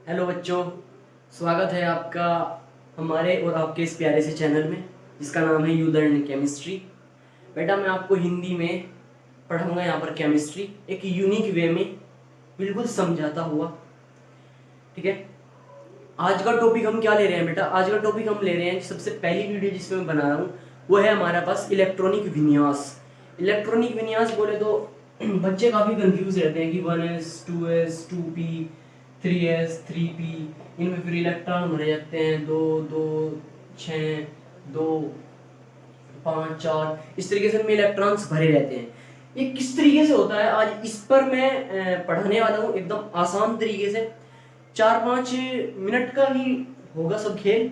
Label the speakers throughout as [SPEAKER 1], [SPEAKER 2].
[SPEAKER 1] Hello बच्चों, स्वागत है आपका हमारे और आपके इस प्यारे से चैनल में जिसका नाम है यू लर्न केमिस्ट्री। बेटा मैं आपको हिंदी में पढ़ाऊंगा यहाँ पर केमिस्ट्री एक यूनिक वे में, बिल्कुल समझाता हुआ। ठीक है, आज का टॉपिक हम क्या ले रहे हैं बेटा? आज का टॉपिक हम ले रहे हैं, सबसे पहली वीडियो जिसमें मैं बना रहा हूँ वो है हमारे पास इलेक्ट्रॉनिक विन्यास। इलेक्ट्रॉनिक विन्यास बोले तो बच्चे काफ़ी कंफ्यूज रहते हैं कि 1s 2s 2p 3s 3p, इनमें फिर इलेक्ट्रॉन भरे जाते हैं 2 2 6 2 5 4, इस तरीके से इनमें इलेक्ट्रॉन्स भरे रहते हैं। ये किस तरीके से होता है आज इस पर मैं पढ़ाने वाला हूँ, एकदम आसान तरीके से। 4-5 मिनट का ही होगा सब खेल,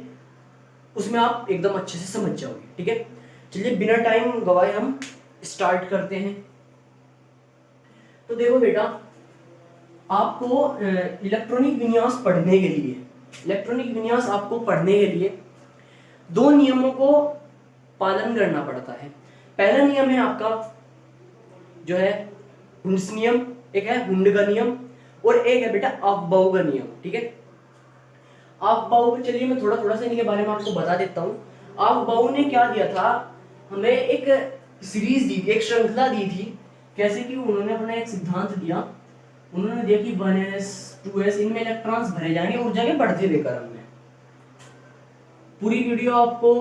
[SPEAKER 1] उसमें आप एकदम अच्छे से समझ जाओगे। ठीक है, चलिए बिना टाइम गवाए हम स्टार्ट करते हैं। तो देखो बेटा, आपको इलेक्ट्रॉनिक विन्यास पढ़ने के लिए दो नियमों को पालन करना पड़ता है। पहला नियम है आपका जो है हुंड्स नियम, एक है हुंड का नियम और एक है बेटा अफबाउ का नियम। ठीक है, अफबाउ, चलिए मैं थोड़ा थोड़ा सा इनके बारे में आपको बता देता हूँ। अफबाउ ने क्या दिया था, हमें एक सीरीज दी, एक श्रृंखला दी थी। कैसे कि उन्होंने अपना एक सिद्धांत दिया, उन्होंने दिया कि 1s 2s इनमें इलेक्ट्रॉन्स भरे जाएंगे ऊर्जा के बढ़ते हुए क्रम में। पूरी वीडियो आपको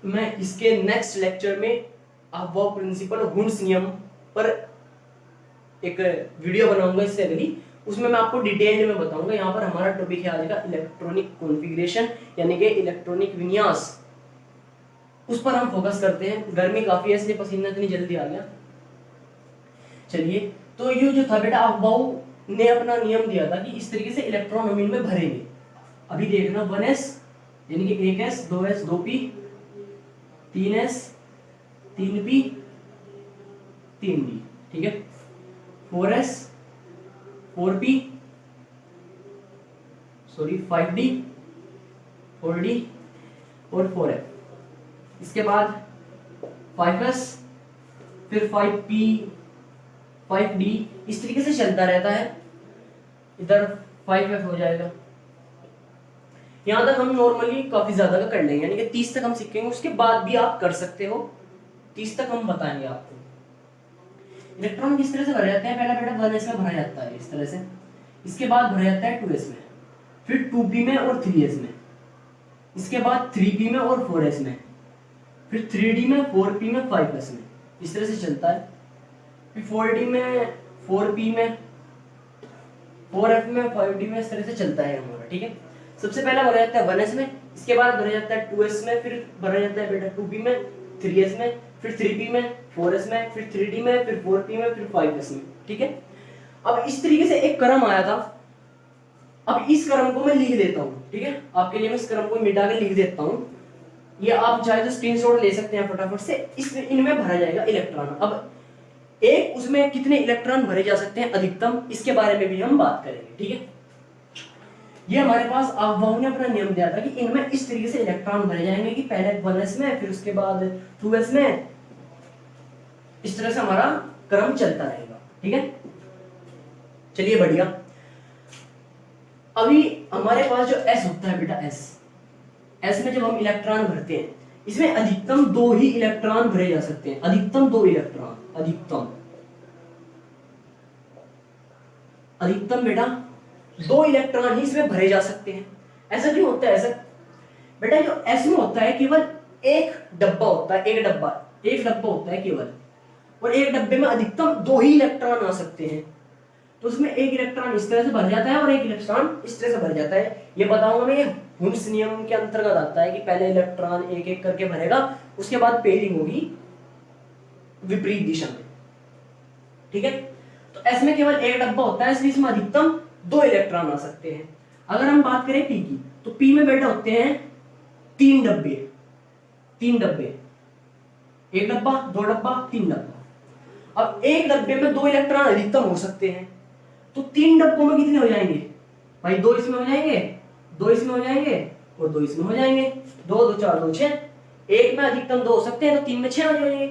[SPEAKER 1] मैं इसके नेक्स्ट लेक्चर में अफबाउ प्रिंसिपल हुंड्स नियम पर एक वीडियो बनाऊंगा इससे अगली, उसमें मैं आपको डिटेल में बताऊंगा। यहाँ पर हमारा टॉपिक है आज का इलेक्ट्रॉनिक कॉन्फ़िगरेशन, यानी कि इलेक्ट्रॉनिक विन्यास, उस पर हम फोकस करते हैं। गर्मी काफी है इसलिए पसीना इतनी जल्दी आ गया। चलिए, तो ये जो था बेटा, अफबाउ ने अपना नियम दिया था कि इस तरीके से इलेक्ट्रॉन हम इनमें भरेंगे। अभी देखना, 1s यानी कि 1s 2s 2p 3s 3p 3d, ठीक है, 4s 4p 5d 4d और 4f। इसके बाद 5s फिर 5p 5d, इस तरीके से चलता रहता है। इधर 5f हो जाएगा। यहां तक हम नॉर्मली काफी ज्यादा का कर लेंगे, यानी कि 30 तक हम सीखेंगे, उसके बाद भी आप कर सकते हो। 30 तक हम बताएंगे आपको। इलेक्ट्रॉन किस तरह से भरे जाते हैं? पहला बेटा 1s में भरा जाता है इस तरह से, इसके बाद भरा जाता है 2s में, फिर 2p में और 3s में, इसके बाद 3p में और 4s में, फिर 3d में 4p में 5s में, इस तरह से चलता है। फिर 4d में 4p में 4f में 5d में, इस तरह से चलता है हमारा। ठीक है, सबसे पहला भरा जाता है 1s में, इसके बाद भरा जाता है 2s में, फिर भरा जाता है बेटा 2p में 3s में, फिर 3p में 4s में, फिर 3d में, फिर 4p में, फिर 5s में। ठीक है, अब इस तरीके से एक क्रम आया था। अब इस क्रम को मैं लिख देता हूँ। ठीक है, आपके लिए मैं इस क्रम को मिटा के लिख देता हूँ। ये आप चाहे तो स्क्रीनशॉट ले सकते हैं फटाफट से। इनमें भरा जाएगा इलेक्ट्रॉन। अब एक उसमें कितने इलेक्ट्रॉन भरे जा सकते हैं अधिकतम, इसके बारे में भी हम बात करेंगे। ठीक है, ये हमारे पास अफबाउ ने अपना नियम दिया था कि इनमें इस तरीके से इलेक्ट्रॉन भरे जाएंगे कि पहले 1s में, फिर उसके बाद 2s में, इस तरह से हमारा क्रम चलता रहेगा। ठीक है, चलिए बढ़िया। अभी हमारे पास जो s होता है बेटा, s में जब हम इलेक्ट्रॉन भरते हैं, इसमें अधिकतम 2 ही इलेक्ट्रॉन भरे जा सकते हैं। अधिकतम 2 इलेक्ट्रॉन, अधिकतम बेटा 2 इलेक्ट्रॉन ही इसमें भरे जा सकते हैं। ऐसा क्यों होता है? ऐसा बेटा, जो s में होता है केवल एक डब्बा होता है, एक डब्बा होता है केवल, और एक डब्बे में अधिकतम 2 ही इलेक्ट्रॉन आ सकते हैं। तो उसमें एक इलेक्ट्रॉन इस तरह से भर जाता है और एक इलेक्ट्रॉन इस तरह से भर जाता है। ये बताऊंगा मैं, ये हुंड्स नियम के अंतर्गत आता है कि पहले इलेक्ट्रॉन एक एक करके भरेगा, उसके बाद पेयरिंग होगी विपरीत दिशा में। ठीक है, तो s में केवल एक डब्बा होता है, इसलिए इसमें अधिकतम 2 इलेक्ट्रॉन आ सकते हैं। अगर हम बात करें p की, तो p में बेटा होते हैं 3 डब्बे, एक डब्बा, 2 डब्बा, 3 डब्बा। अब एक डब्बे में 2 इलेक्ट्रॉन अधिकतम हो सकते हैं, तो 3 डब्बों में कितने हो जाएंगे भाई? 2 इसमें हो जाएंगे, 2 इसमें हो जाएंगे और 2 इसमें हो जाएंगे। 2 2 4 2 6, एक में अधिकतम 2 हो सकते हैं, तो 3 में 6 हो जाएंगे।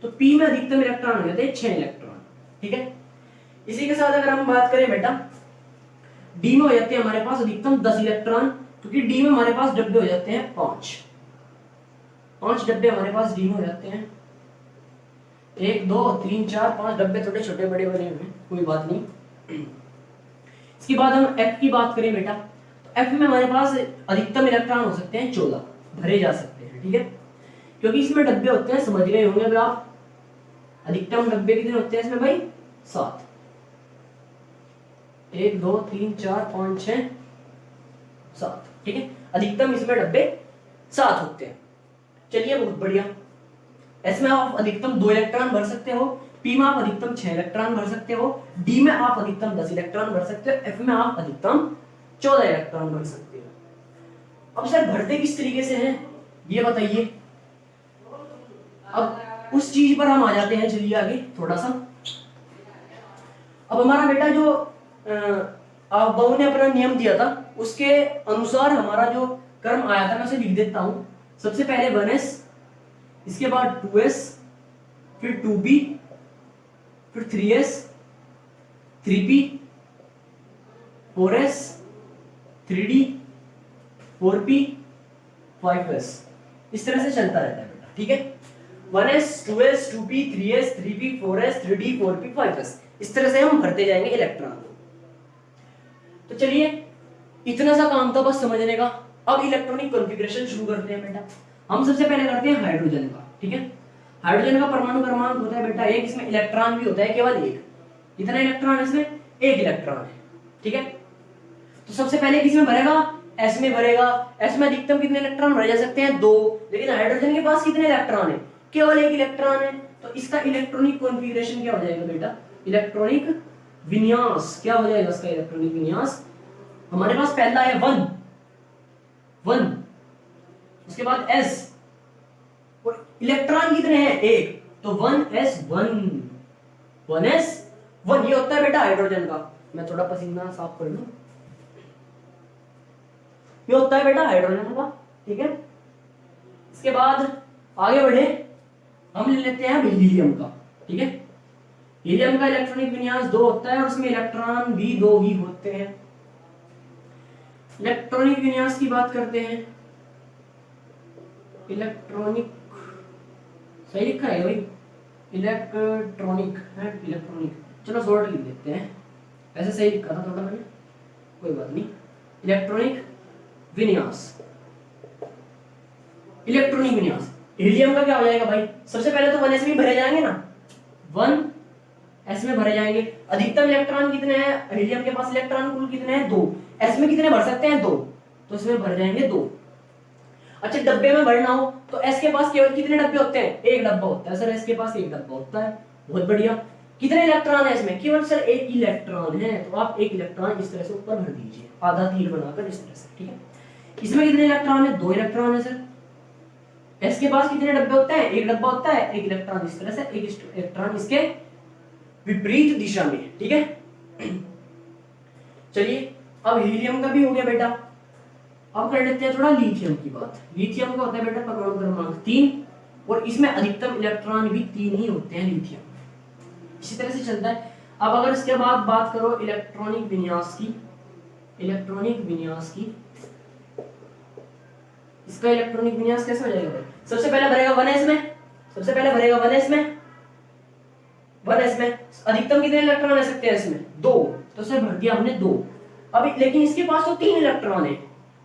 [SPEAKER 1] तो p में अधिकतम इलेक्ट्रॉन हो जाते हैं 6 इलेक्ट्रॉन। ठीक है, इसी के साथ अगर हम बात करें बेटा डी में हो जाते हैं हमारे पास अधिकतम 10 इलेक्ट्रॉन, क्योंकि डी में हमारे पास डब्बे हो जाते हैं 5 डब्बे हमारे पास डी में हो जाते हैं। 1 2 3 4 5 डब्बे थोड़े छोटे बड़े बने हुए हैं, कोई बात नहीं। इसके बाद हम एफ की बात करें बेटा, तो एफ में हमारे पास अधिकतम इलेक्ट्रॉन हो सकते हैं 14 भरे जा सकते हैं, ठीक है, क्योंकि इसमें डब्बे होते हैं, समझ गए होंगे अभी आप। अधिकतम डब्बे कितने होते हैं इसमें भाई? 7। 1 2 3 4 5 6 7, ठीक है, अधिकतम इसमें डब्बे 7 होते हैं। चलिए बहुत बढ़िया। एस में आप अधिकतम 2 इलेक्ट्रॉन भर सकते हो, पी में आप अधिकतम 6 इलेक्ट्रॉन भर सकते हो, डी में आप अधिकतम 10 इलेक्ट्रॉन भर सकते हो, एफ में आप अधिकतम 14 इलेक्ट्रॉन भर सकते हो। अब सर भरते किस तरीके से हैं ये बताइए। अब उस चीज पर हम आ जाते हैं, चलिए आगे थोड़ा सा। अब हमारा बेटा जो बहू ने अपना नियम दिया था उसके अनुसार हमारा जो क्रम आया था मैं उसे लिख देता हूं। सबसे पहले 1s, इसके बाद 2s, फिर 2p, फिर 3s, 3p, 4s, 3d, 4p, 5s, इस तरह से चलता रहता है बेटा, ठीक है। 1s, 2s, 2p, 3s, 3p, 4s, 3d, 4p, 5s, इस तरह से हम भरते जाएंगे इलेक्ट्रॉन को। तो चलिए इतना सा काम था बस समझने का। अब इलेक्ट्रॉनिक कॉन्फ़िगरेशन शुरू करते हैं बेटा। हम सबसे पहले करते हैं हाइड्रोजन का, ठीक है। हाइड्रोजन का परमाणु क्रमांक होता है बेटा 1, इसमें इलेक्ट्रॉन भी होता है केवल 1। कितना इलेक्ट्रॉन है इसमें? 1 इलेक्ट्रॉन है, ठीक है। तो सबसे पहले किस में भरेगा? एस में भरेगा। एस में अधिकतम कितने इलेक्ट्रॉन भरे जा सकते हैं? 2। लेकिन हाइड्रोजन के पास कितने इलेक्ट्रॉन है? केवल 1 इलेक्ट्रॉन है। तो इसका इलेक्ट्रॉनिक कॉन्फ़िगरेशन क्या हो जाएगा बेटा? इलेक्ट्रॉनिक विन्यास क्या हो जाएगा इसका? इलेक्ट्रॉनिक विन्यास हमारे पास पहला है 1, उसके बाद S, और इलेक्ट्रॉन कितने हैं? 1, तो 1s1 ये होता है बेटा हाइड्रोजन का। मैं थोड़ा पसीना साफ कर लूं। ये होता है बेटा हाइड्रोजन का, ठीक है। इसके बाद आगे बढ़े, हम ले लेते हैं हीलियम का, ठीक है। हीलियम का इलेक्ट्रॉनिक विन्यास 2 होता है और उसमें इलेक्ट्रॉन भी 2 ही होते हैं। इलेक्ट्रॉनिक विन्यास की बात करते हैं। इलेक्ट्रॉनिक सही लिखा है भाई? इलेक्ट्रॉनिक है, इलेक्ट्रॉनिक, चलो शॉर्ट लिख देते हैं। ऐसे सही लिखा था थोड़ा मैंने, कोई बात नहीं। इलेक्ट्रॉनिक विन्यास, इलेक्ट्रॉनिक विन्यास हीलियम का क्या हो जाएगा भाई? सबसे पहले तो 1s में भरे जाएंगे ना, 1s में भरे जाएंगे। अधिकतम इलेक्ट्रॉन कितने हैं हीलियम के पास? इलेक्ट्रॉन कुल कितने हैं? 2। s में कितने भर सकते हैं? 2, तो इसमें भर जाएंगे 2। अच्छा डब्बे में भरना हो तो s के पास केवल कितने डब्बे होते हैं? 1 डब्बा होता है सर, s के पास 1 डब्बा होता है। बहुत बढ़िया। कितने इलेक्ट्रॉन है इसमें? केवल सर 1 इलेक्ट्रॉन है, तो आप 1 इलेक्ट्रॉन इस तरह से ऊपर भर दीजिए, आधा तीर बनाकर इस तरह से, ठीक है। इसमें कितने इलेक्ट्रॉन है? 2 इलेक्ट्रॉन है सर। s के पास कितने डब्बे होते हैं? 1 डब्बा होता है, 1 इलेक्ट्रॉन इस तरह से, 1 इलेक्ट्रॉन इसके विपरीत दिशा में, ठीक है। चलिए अब हीलियम का भी हो गया बेटा। अब कर लेते हैं थोड़ा लिथियम की बात। लिथियम का होता है बेटा परमाणु क्रमांक 3, और इसमें अधिकतम इलेक्ट्रॉन भी 3 ही होते हैं लिथियम। इसी तरह से चलता है। अब अगर इसके बाद बात करो इलेक्ट्रॉनिक विन्यास की, इलेक्ट्रॉनिक विन्यास की, इसका इलेक्ट्रॉनिक विन्यास कैसे हो जाएगा? सबसे पहले भरेगा 1s में, सबसे पहले भरेगा 1s में, 1s में अधिकतम कितने इलेक्ट्रॉन आ सकते हैं इसमें? 2, तो सर भर दिया हमने 2। अब लेकिन इसके पास तो 3 इलेक्ट्रॉन है,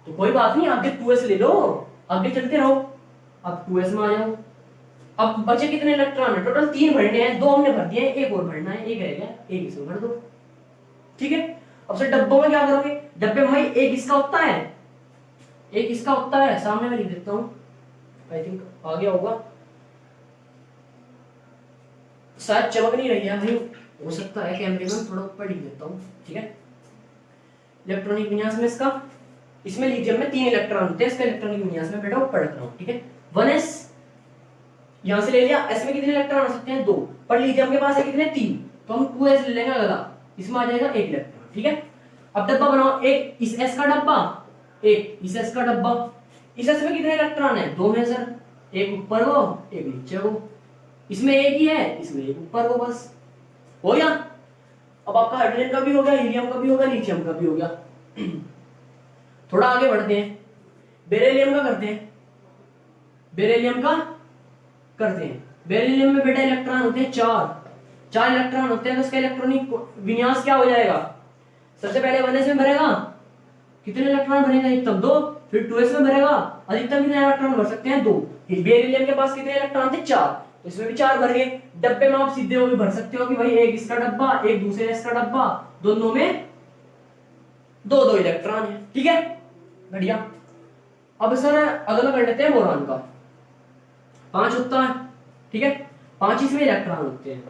[SPEAKER 1] तो कोई बात नहीं, आगे 2s ले लो, आगे चलते रहो। अब 2s में आ जाओ। अब बचे कितने इलेक्ट्रॉन है? टोटल 3 भरने हैं, 2 हमने भर दिए, 1 और भरना है, 1 रह गया, 1 इसमें भर दो, ठीक है। अब सर डब्बों में क्या करोगे? डब्बे में 1 इसका होता है, 1 इसका होता है, सामने मैं लिख देता हूं, आई थिंक आ गया होगा, शायद चमक नहीं रही है भाई, हो सकता है कैमरे में थोड़ा ऊपर लिख देता हूं, ठीक है। इलेक्ट्रॉनिक विन्यास में इसका, इसमें लिथियम में 3 इलेक्ट्रॉन होते हैं, इसका इलेक्ट्रॉनिक विन्यास में बेटा ऊपर रख रहा हूं, ठीक है। 1s यहां से ले लिया, s में कितने इलेक्ट्रॉन आ सकते हैं? 2, पर लिथियम के पास है कितने? 3, तो हम 2s ले लेंगे अगला, इसमें आ जाएगा 1 इलेक्ट्रॉन, ठीक है। अब डब्बा बनाओ, एक इस s का डब्बा, एक इस s का डब्बा। इस s में कितने इलेक्ट्रॉन है? 2 है सर, 1 ऊपर को, 1 नीचे को। इसमें 1 ही है, इसमें 1 ऊपर को, बस हो गया। अब आपका हाइड्रोजन का भी हो गया, हीलियम का भी हो गया, लिथियम का भी हो गया। थोड़ा आगे बढ़ते हैं, बेरिलियम का करते हैं। बेरिलियम का करते हैं। बेरिलियम में बेटा इलेक्ट्रॉन होते हैं 4 इलेक्ट्रॉन होते हैं, तो उसका इलेक्ट्रॉनिक विन्यास क्या हो जाएगा? सबसे पहले 1s में भरेगा, कितने इलेक्ट्रॉन भरेगा? अधिकतम 2। फिर 2s में भरेगा, अधिकतम कितने इलेक्ट्रॉन भर सकते हैं? 2। बेरिलियम के पास कितने इलेक्ट्रॉन थे? 4, तो इसमें भी 4 भर गए। डब्बे में आप सीधे वो भी भर सकते हो कि भाई एक इसका डब्बा, एक दूसरे इसका डब्बा, दोनों में 2-2 इलेक्ट्रॉन है। ठीक है, बढ़िया। अब सर अगला कर लेते हैं बोरान का। 5 होता है, ठीक है, 5 इसमें इलेक्ट्रॉन होते हैं,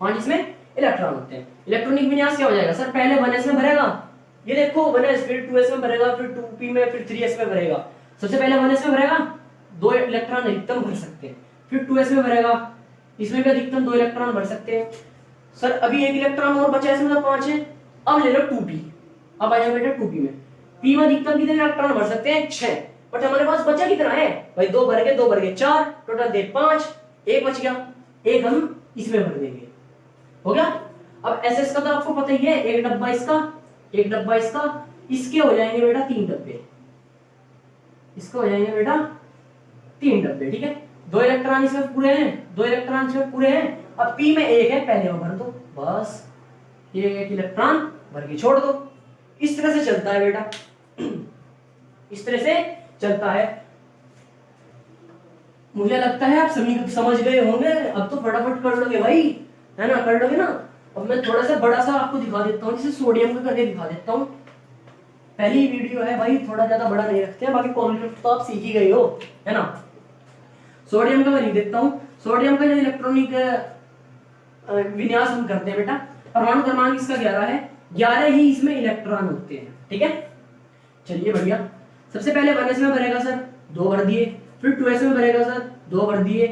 [SPEAKER 1] 5 इसमें इलेक्ट्रॉन होते हैं। इलेक्ट्रॉनिक विन्यास क्या हो जाएगा सर? पहले 1s में भरेगा, ये देखो 1s, फिर 2s में भरेगा, फिर 2p में, फिर 3s में भरेगा। सबसे पहले 1s में भरेगा, 2 इलेक्ट्रॉन अधिकतम भर सकते हैं। फिर 2s में भरेगा, इसमें भी अधिकतम 2 इलेक्ट्रॉन भर सकते हैं। सर अभी 1 इलेक्ट्रॉन और बचा है, इसमें तो 5 है। अब ले लो 2p, अब आ जाओ बेटा 2p में। p में अधिकतम कितने इलेक्ट्रॉन भर सकते हैं? 6, बट हमारे पास बचा कितना है भाई? 2 भर गए, 2 भर गए 4, टोटल दे 5, 1 बच गया, 1 हम इसमें भर देंगे, हो गया। अब एसएस का तो आपको पता ही है, एक डब्बा इसका, एक डब्बा इसका, इसके हो जाएंगे बेटा 3 डब्बे, इसके हो जाएंगे बेटा 3 डब्बे। ठीक है, 2 इलेक्ट्रॉन इसमें पूरे हैं, 2 इलेक्ट्रॉन इसमें पूरे हैं। अब p में 1 है, पहले वो भर दो, बस ये 1 इलेक्ट्रॉन भर के छोड़ दो। इस तरह से चलता है बेटा, इस तरह से चलता है। मुझे लगता है आप सभी समझ गए होंगे। अब तो फटाफट कर लोगे भाई, है ना, कर लोगे ना। अब मैं थोड़ा सा बड़ा सा आपको दिखा देता हूँ, जैसे सोडियम का करके दिखा देता हूँ। पहली वीडियो है भाई, थोड़ा ज्यादा बड़ा नहीं रखते हैं, बाकी कॉन्सेप्ट तो आप सीख ही गए हो, है ना। सोडियम का मैं लिख देता हूँ। सोडियम का जो इलेक्ट्रॉनिक विन्यास हम करते हैं बेटा, परमाणु क्रमांक इसका 11 है, 11 ही इसमें इलेक्ट्रॉन होते हैं। ठीक है, चलिए बढ़िया। सबसे पहले 1s में भरेगा सर, 2 भर दिए। फिर 2s में भरेगा सर, 2 भर दिए।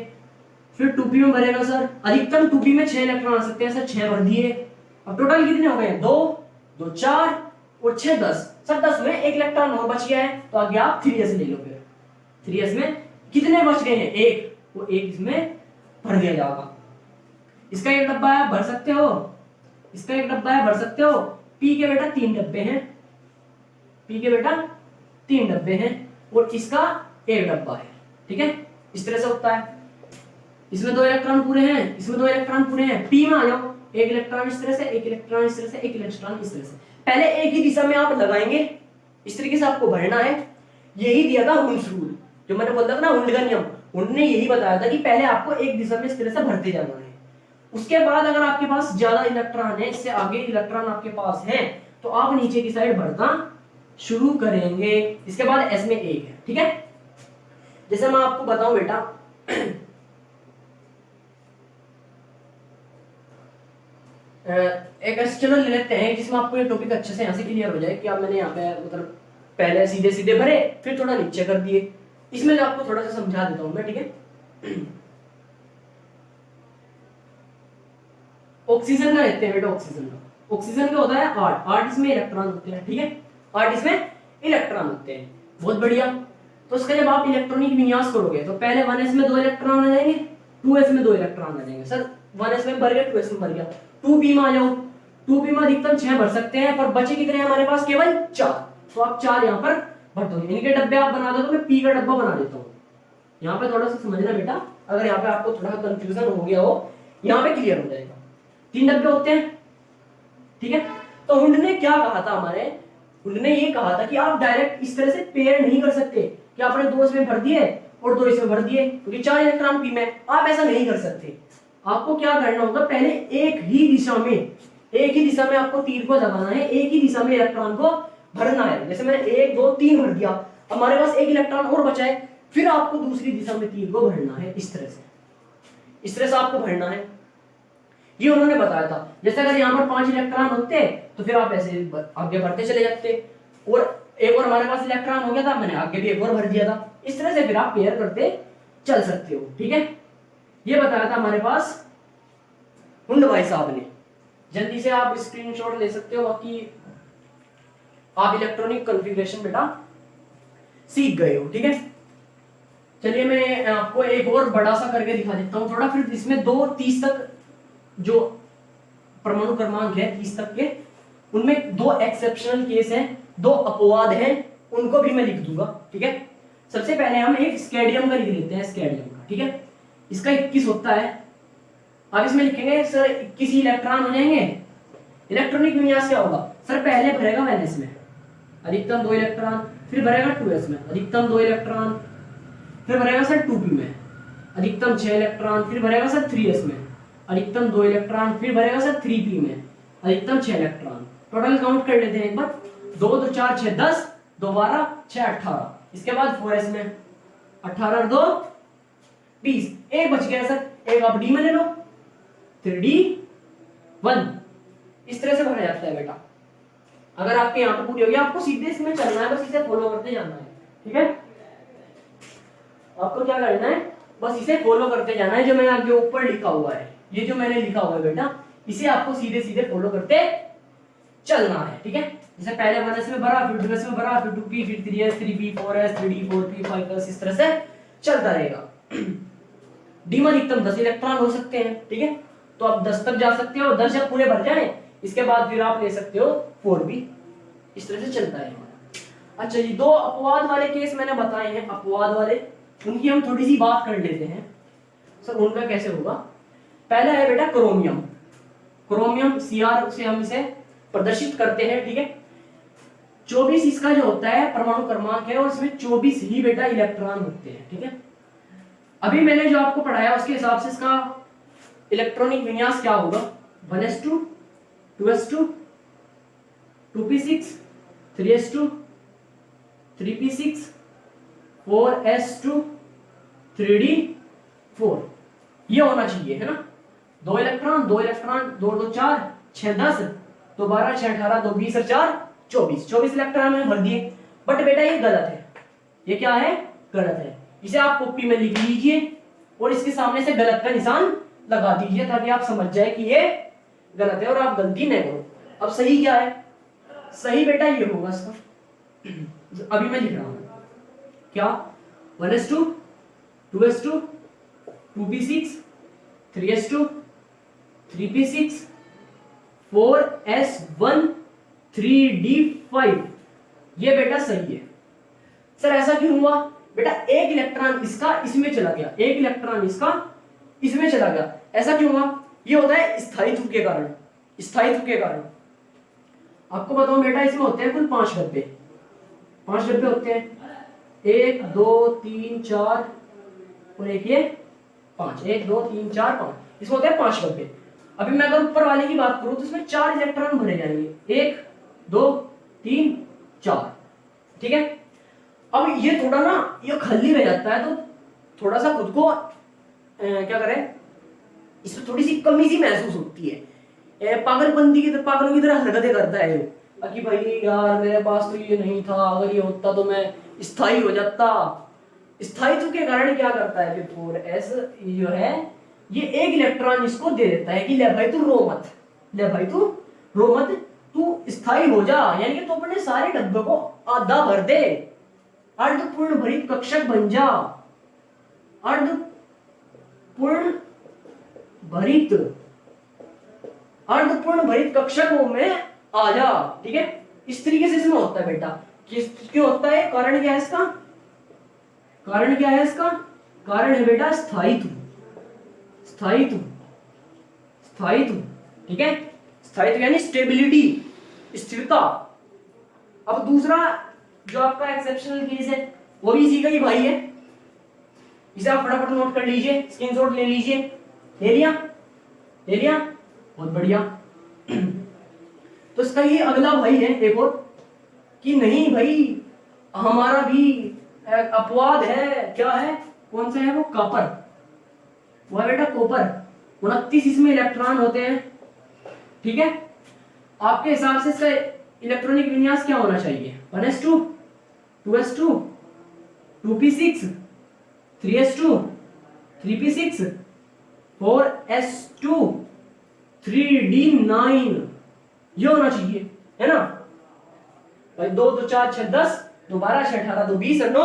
[SPEAKER 1] फिर 2p में भरेगा सर, अधिकतम 2p में 6 इलेक्ट्रॉन आ सकते हैं सर, 6 भर दिए। अब टोटल कितने हो गए? 2 2 4 और 6 10। सर 10 में 1 इलेक्ट्रॉन और बच गया है, तो आगे आप 3s ले लो। फिर 3s में कितने बच गए हैं? 1, वो 1 इसमें भर दिया जाएगा। इसका 1 डब्बा है, भर सकते हो, इसका 1 डब्बा है, भर सकते हो। p के बेटा 3 डब्बे हैं, p के बेटा 3 डब्बे हैं, और इसका 1 डब्बा है। ठीक है, इस तरह से होता है। इसमें 2 इलेक्ट्रॉन पूरे हैं, इसमें 2 इलेक्ट्रॉन पूरे हैं। p में आ जाओ, 1 इलेक्ट्रॉन इस तरह से, 1 इलेक्ट्रॉन इस तरह से, 1 इलेक्ट्रॉन इस तरह से। पहले एक ही दिशा में आप लगाएंगे, इस तरीके से आपको भरना है। यही दिया था हुंड्स रूल, जो मैंने बोला था ना, हुंड का नियम। हुंड ने यही बताया था कि पहले आपको एक दिशा में इस तरह से भरते जाना है। उसके बाद अगर आपके पास ज्यादा इलेक्ट्रॉन है, इससे आगे इलेक्ट्रॉन आपके पास है, तो आप नीचे की साइड भरना शुरू करेंगे। इसके बाद s में 1 है। ठीक है, जैसे मैं आपको बताऊं बेटा, एक चलो ले लेते हैं जिसमें आपको ये टॉपिक अच्छे से यहाँ से क्लियर हो जाए कि आप मैंने यहाँ पे मतलब पहले सीधे सीधे भरे, फिर थोड़ा नीचे कर दिए। इसमें आपको थोड़ा सा समझा देता हूं मैं। ठीक है, ऑक्सीजन का लेते हैं बेटा। ऑक्सीजन का होता है 8 इसमें इलेक्ट्रॉन होते हैं। ठीक है, 8 इसमें इलेक्ट्रॉन होते हैं, बहुत बढ़िया। तो इसका जब आप इलेक्ट्रॉनिक विन्यास करोगे, तो पहले 1s में 2 इलेक्ट्रॉन आ जाएंगे, 2s में 2 इलेक्ट्रॉन आ जाएंगे। सर 1s में भर गया, 2s में भर गया। 2p में आ जाओ, 2p में अधिकतम 6 भर सकते हैं, पर बचे कितने हैं हमारे पास? केवल 4। तो आप 4 यहाँ पर भर दो। इनके डब्बे आप बना दो, तो मैं p का डब्बा बना देता हूँ। यहाँ पे थोड़ा सा समझना बेटा, अगर यहाँ पे आपको थोड़ा कंफ्यूजन हो गया हो, यहाँ पे क्लियर हो जाएगा। 3 डब्बे होते हैं। ठीक है, तो हुंड ने क्या कहा था हमारे? हुंड ने ये कहा था कि आप डायरेक्ट इस तरह से पेयर नहीं कर सकते कि आपने 2 इसमें भर दिए और 2 इसमें भर दिए, क्योंकि 4 इलेक्ट्रॉन p में। आप ऐसा नहीं कर सकते। आपको क्या करना होगा? पहले एक ही दिशा में आपको तीर को लगाना है, एक ही दिशा में इलेक्ट्रॉन को भरना है। जैसे मैंने 1 2 3 भर दिया, हमारे पास 1 इलेक्ट्रॉन और बचा है, फिर आपको दूसरी दिशा में तीर को भरना है। इस तरह से आपको भरना है, ये उन्होंने बताया था। जैसे अगर यहाँ पर 5 इलेक्ट्रॉन होते तो फिर आप ऐसे आगे बढ़ते चले जाते, और एक और हमारे पास इलेक्ट्रॉन हो गया था, मैंने आगे भी एक और भर दिया था। इस तरह से फिर आप पेयर करते चल सकते हो। ठीक है, ये बताया था हमारे पास हुंड भाई साहब ने। जल्दी से आप स्क्रीनशॉट ले सकते हो, बाकी आप इलेक्ट्रॉनिक कॉन्फ़िगरेशन बेटा सीख गए हो। ठीक है, चलिए मैं आपको एक और बड़ा सा करके दिखा देता हूं थोड़ा। फिर इसमें 2 30 तक जो परमाणु क्रमांक है 30 तक के, उनमें दो एक्सेप्शनल केस हैं, दो अपवाद हैं, उनको भी मैं लिख दूंगा। ठीक है, सबसे पहले हम एक स्केडियम का लिख लेते हैं, स्केडियम का। ठीक है, इसका 21 होता है। अब इसमें लिखेंगे सर 21 इलेक्ट्रॉन हो जाएंगे। इलेक्ट्रॉनिक विन्यास क्या होगा सर, पहले भरेगा 1s में अधिकतम 2 इलेक्ट्रॉन, फिर भरेगा 2s में अधिकतम 2 इलेक्ट्रॉन, फिर भरेगा सर 2p में अधिकतम 6 इलेक्ट्रॉन, फिर भरेगा सर 3s में अधिकतम 2 इलेक्ट्रॉन, फिर भरेगा सर 3p में अधिकतम 6 इलेक्ट्रॉन। टोटल काउंट कर लेते हैं एक बार, 2 2 4 6 10, 2 12 6 18। इसके बाद 4s में 18 और 2 20, एक बच गया सर, एक आप डी में ले लो, 3d1। इस तरह से भरा जाता है बेटा। अगर आपके यहाँ पे पूरी होगी, आपको सीधे इसमें चलना है, बस इसे फॉलो करते जाना है। ठीक है, आपको क्या करना है, बस इसे फॉलो करते जाना है। जो मैंने आपके ऊपर लिखा हुआ है, ये जो मैंने लिखा हुआ है बेटा, इसे आपको सीधे सीधे फॉलो करते चलना है। ठीक है, जैसे पहले 1s में भरा, फिर 2s में भरा, फिर 2p, फिर 3s, 3p, 4s, 3d, 4p, 5s, इस तरह से चलता रहेगा। डी में अधिकतम 10 इलेक्ट्रॉन हो सकते हैं। ठीक है, तो आप 10 तक जा सकते हो, 10 जब पूरे भर जाए इसके बाद फिर आप ले सकते हो 4p। इस तरह से चलता है हमारा। अच्छा, ये दो अपवाद वाले केस मैंने बताए हैं, अपवाद वाले, उनकी हम थोड़ी सी बात कर लेते हैं सर, उनका कैसे होगा। पहला है बेटा क्रोमियम। क्रोमियम Cr से हम इसे प्रदर्शित करते हैं। ठीक है, 24 इसका जो होता है परमाणु क्रमांक है, और इसमें 24 ही बेटा इलेक्ट्रॉन होते हैं। ठीक है, अभी मैंने जो आपको पढ़ाया उसके हिसाब से इसका इलेक्ट्रॉनिक विन्यास क्या होगा, 1s2, 2s2, 2p6, 3s2, 3p6, 4s2, 3d4, ये होना चाहिए, है ना। 2 इलेक्ट्रॉन 2 इलेक्ट्रॉन, 2 2 4 6 10, 2 12 6 18, 2 20 और 4 24, 24 इलेक्ट्रॉन में भर दिए। बट बेटा ये गलत है, ये क्या है, गलत है। इसे आप कॉपी में लिख लीजिए और इसके सामने से गलत का निशान लगा दीजिए, ताकि आप समझ जाए कि ये गलत है और आप गलती नहीं करो। अब सही क्या है, सही बेटा ये होगा इसका। अभी मैं लिख रहा हूं क्या, 1s2, 2s2, 2p6, 3s2, 3p6, 4s1, 3d5, ये बेटा सही है। सर ऐसा क्यों हुआ बेटा, एक इलेक्ट्रॉन इसका इसमें चला गया, एक इलेक्ट्रॉन इसका इसमें चला गया, ऐसा क्यों हुआ, ये होता है स्थायित्व के कारण। स्थायित्व के कारण आपको बताऊं बेटा, इसमें होते हैं कुल 5 डब्बे, 5 डब्बे होते हैं, 1 2 3 4 और एक ये 5, 1 2 3 4 5, इसमें होते हैं 5 डब्बे। अभी मैं अगर ऊपर वाले की बात करूं तो इसमें 4 इलेक्ट्रॉन भरे जाएंगे, 1 2 3 4। ठीक है, अब ये थोड़ा ना ये खाली रह जाता है, तो थोड़ा सा खुद को क्या करें, इसमें थोड़ी सी कमी सी महसूस होती है, पागलपंती की पागलों की तरह हरकतें करता है कि भाई यार मेरे पास तो ये नहीं था, अगर ये होता तो मैं स्थायी हो जाता। स्थायित्व के कारण क्या करता है फिर 4s जो है, ये एक इलेक्ट्रॉन इसको दे देता है कि ले भाई तू रो मत, ले भाई तू रो मत, तू स्थायी हो जा, यानी कि तू अपने सारे डब्बे को आधा भर दे, अर्धपूर्ण भरित कक्षक बन जा, अर्धपूर्ण भरित कक्षकों में आ जा। ठीक है, इस तरीके से इसमें होता है बेटा। क्यों होता है, कारण क्या है इसका, कारण क्या है इसका, कारण है बेटा स्थायित्व, स्थायित्व, स्थायित्व। ठीक है, स्थायित्व यानी स्टेबिलिटी, स्थिरता। अब दूसरा जो आपका एक्सेप्शनल केस है वो भी इसी का ही भाई है, इसे आप फटाफट नोट कर लीजिए, स्क्रीनशॉट ले लीजिए। ले लिया, ले लिया, बहुत बढ़िया। तो इसका ये अगला भाई है एक और, कि नहीं भाई हमारा भी अपवाद है, क्या है, कौन सा है वो, कॉपर, वो है बेटा कॉपर। 29 इसमें इलेक्ट्रॉन होते हैं। ठीक है, आपके हिसाब से इसका इलेक्ट्रॉनिक विन्यास क्या होना चाहिए, 1s2, 2s2, 2p6, 3s2, 3p6, 4s2, 3d9, ये होना चाहिए, है ना भाई। 2 2 4 6 10, 2 12 6 18, 2 20 और 9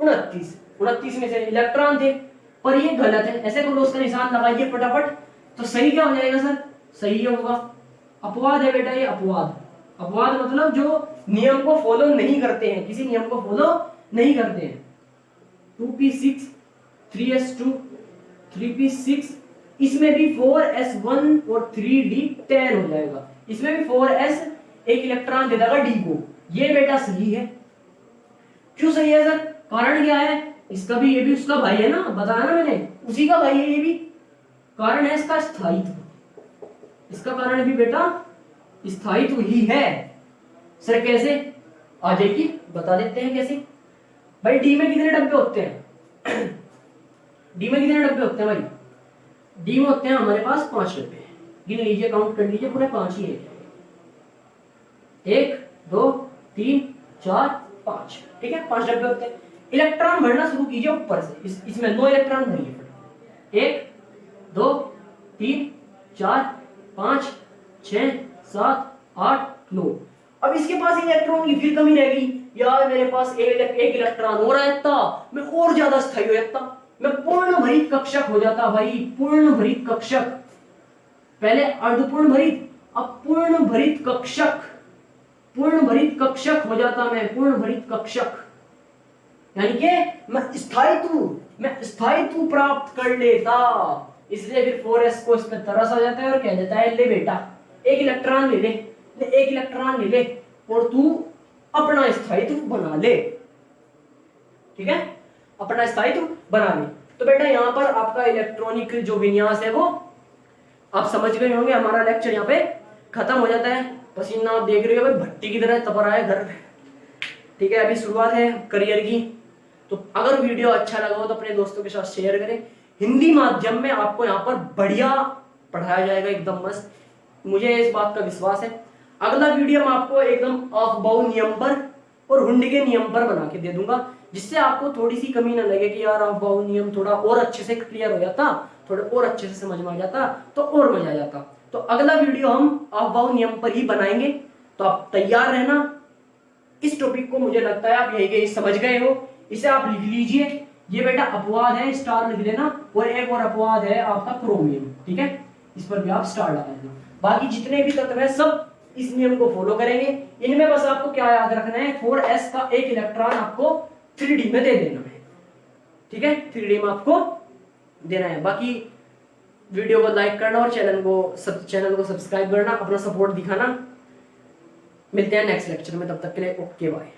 [SPEAKER 1] 29, 29 में से इलेक्ट्रॉन थे, पर ये गलत है। ऐसे करो, उसका निशान लगाइए फटाफट। तो सही क्या हो जाएगा सर, सही होगा अपवाद है बेटा, ये अपवाद। अपवाद मतलब जो नियम को फॉलो नहीं करते हैं, किसी नियम को फॉलो नहीं करते हैं। 2p6 3s2 3p6, इसमें भी 4s1 और 3d10 हो जाएगा। इसमें भी 4s एक इलेक्ट्रॉन दे देगा d को। ये बेटा सही है। क्यों सही है सर? कारण क्या है इसका भी? ये भी उसका भाई है ना, बताया ना मैंने, उसी का भाई है ये भी। कारण है इसका स्थायित्व। इसका कारण भी बेटा स्थायित्व ही है। सर कैसे? आ जाएगी, बता देते हैं कैसे। भाई डी में कितने डब्बे होते हैं? डी में कितने डब्बे होते हैं भाई? डी में होते हैं हमारे पास 5 डब्बे। गिन लीजिए, काउंट कर लीजिए, पूरे 5 ही है। 1 2 3 4 5, ठीक है, 5 डब्बे होते हैं। इलेक्ट्रॉन भरना शुरू कीजिए ऊपर से। इसमें 9 इलेक्ट्रॉन भरिए। 1 2 3 4 5 6 7 8 9। अब इसके पास इलेक्ट्रॉन की फिर कमी रह गई। यार मेरे पास एक इलेक्ट्रॉन हो रहा है, मैं और ज्यादा स्थायी हो जाता, मैं पूर्ण भरित कक्षक हो जाता भाई। पूर्ण भरित कक्षक, पहले अर्धपूर्ण भरित, अब पूर्ण भरित कक्षक। पूर्ण भरित कक्षक हो जाता मैं, पूर्ण भरित कक्षक, यानी कि मैं स्थायित्व प्राप्त कर लेता। इसलिए फिर 4s को इस पे तरस आ जाता है और कह देता है ले बेटा एक इलेक्ट्रॉन ले ले, एक इलेक्ट्रॉन ले ले और तू अपना स्थायित्व बना ले। ठीक है, अपना स्थायित्व बना ले। तो बेटा यहाँ पर आपका इलेक्ट्रॉनिक जो विन्यास है वो आप समझ गए होंगे। हमारा लेक्चर यहाँ पे खत्म हो जाता है। पसीना आप देख रहे हो भाई, भट्टी की तरह तप रहा है घर पे। ठीक है, अभी शुरुआत है करियर की। तो अगर वीडियो अच्छा लगा हो तो अपने दोस्तों के साथ शेयर करें। हिंदी माध्यम में आपको यहाँ पर बढ़िया पढ़ाया जाएगा, एकदम मस्त, मुझे इस बात का विश्वास है। अगला वीडियो मैं आपको एकदम अफबाऊ नियम पर और हुंडी के नियम पर बना के दे दूंगा, जिससे आपको थोड़ी सी कमी ना लगे कि यार अफबाऊ नियम थोड़ा और अच्छे से क्लियर हो जाता, थोड़ा और अच्छे से समझ में आ जाता तो और मजा आ जाता। तो अगला वीडियो हम अफबाऊ नियम पर ही बनाएंगे, तो आप तैयार रहना। इस टॉपिक को मुझे लगता है आप यही समझ गए हो। इसे आप लिख लीजिए, ये बेटा अपवाद है, स्टार लिख लेना। और एक और अपवाद है आपका क्रोमियम, ठीक है, इस पर भी आप स्टार लगा देना। बाकी जितने भी तत्व है सब इस नियम को फॉलो करेंगे। इनमें बस आपको क्या याद रखना है, 4s का एक इलेक्ट्रॉन आपको 3d में दे देना है। ठीक है, 3d में आपको देना है। बाकी वीडियो को लाइक करना और चैनल को सब्सक्राइब करना, अपना सपोर्ट दिखाना। मिलते हैं नेक्स्ट लेक्चर में, तब तक के लिए ओके बाय।